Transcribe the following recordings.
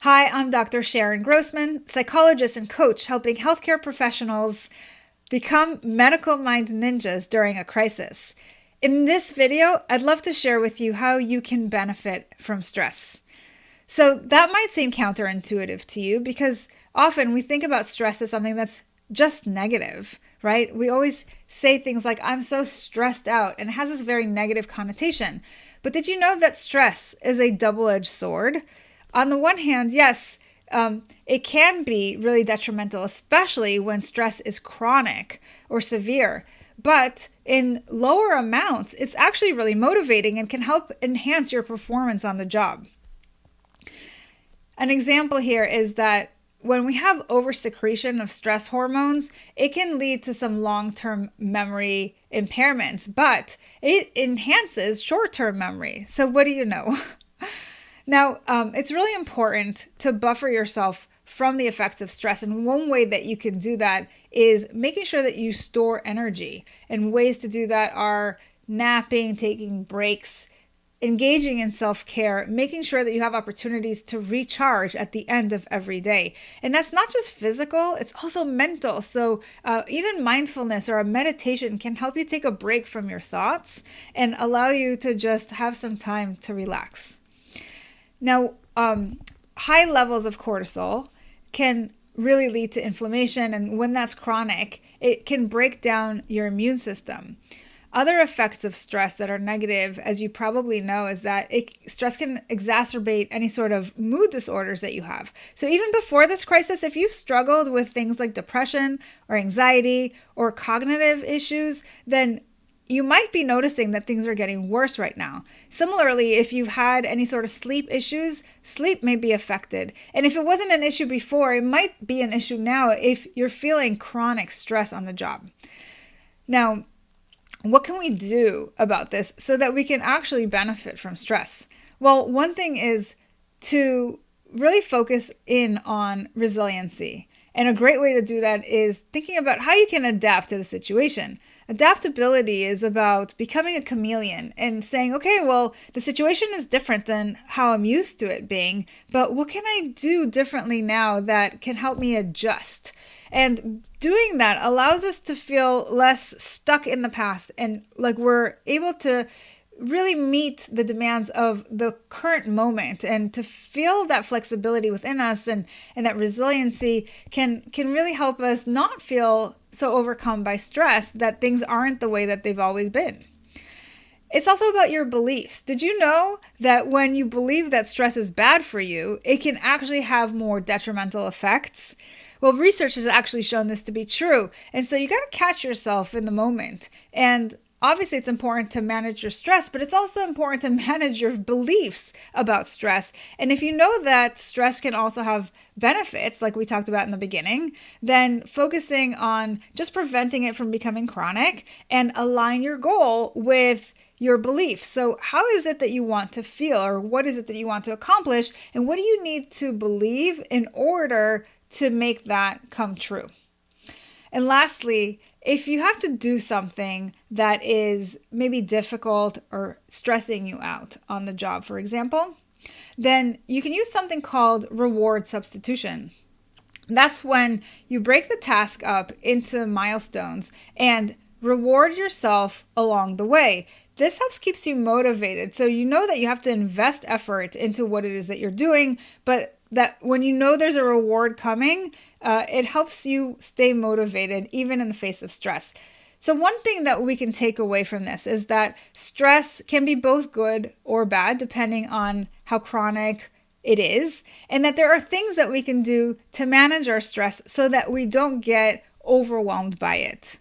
Hi, I'm Dr. Sharon Grossman, psychologist and coach helping healthcare professionals become medical mind ninjas during a crisis. In this video, I'd love to share with you how you can benefit from stress. So that might seem counterintuitive to you because often we think about stress as something that's just negative, right? We always say things like, I'm so stressed out, and it has this very negative connotation. But did you know that stress is a double-edged sword? On the one hand, yes, it can be really detrimental, especially when stress is chronic or severe. But in lower amounts, it's actually really motivating and can help enhance your performance on the job. An example here is that when we have oversecretion of stress hormones, it can lead to some long-term memory impairments, but it enhances short-term memory. So what do you know? Now, it's really important to buffer yourself from the effects of stress. And one way that you can do that is making sure that you store energy. And ways to do that are napping, taking breaks, engaging in self-care, making sure that you have opportunities to recharge at the end of every day. And that's not just physical, it's also mental. So even mindfulness or a meditation can help you take a break from your thoughts and allow you to just have some time to relax. Now, high levels of cortisol can really lead to inflammation, and when that's chronic, it can break down your immune system. Other effects of stress that are negative, as you probably know, is that stress can exacerbate any sort of mood disorders that you have. So even before this crisis, if you've struggled with things like depression or anxiety or cognitive issues, then you might be noticing that things are getting worse right now. Similarly, if you've had any sort of sleep issues, sleep may be affected. And if it wasn't an issue before, it might be an issue now if you're feeling chronic stress on the job. Now, what can we do about this so that we can actually benefit from stress? Well, one thing is to really focus in on resiliency. And a great way to do that is thinking about how you can adapt to the situation. Adaptability is about becoming a chameleon and saying, okay, well, the situation is different than how I'm used to it being, but what can I do differently now that can help me adjust? And doing that allows us to feel less stuck in the past and like we're able to really meet the demands of the current moment, and to feel that flexibility within us and that resiliency can really help us not feel so overcome by stress that things aren't the way that they've always been. It's also about your beliefs. Did you know that when you believe that stress is bad for you, it can actually have more detrimental effects? Well, research has actually shown this to be true. And so you got to catch yourself in the moment. And obviously, it's important to manage your stress, but it's also important to manage your beliefs about stress. And if you know that stress can also have benefits, like we talked about in the beginning, then focusing on just preventing it from becoming chronic and align your goal with your beliefs. So how is it that you want to feel, or what is it that you want to accomplish? And what do you need to believe in order to make that come true? And lastly, if you have to do something that is maybe difficult or stressing you out on the job, for example, then you can use something called reward substitution. That's when you break the task up into milestones and reward yourself along the way. This helps keeps you motivated. So you know that you have to invest effort into what it is that you're doing, but that when you know there's a reward coming, it helps you stay motivated even in the face of stress. So one thing that we can take away from this is that stress can be both good or bad depending on how chronic it is, and that there are things that we can do to manage our stress so that we don't get overwhelmed by it.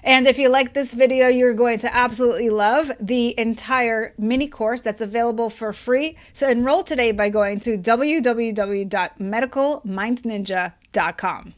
And if you like this video, you're going to absolutely love the entire mini course that's available for free. So enroll today by going to www.medicalmindninja.com.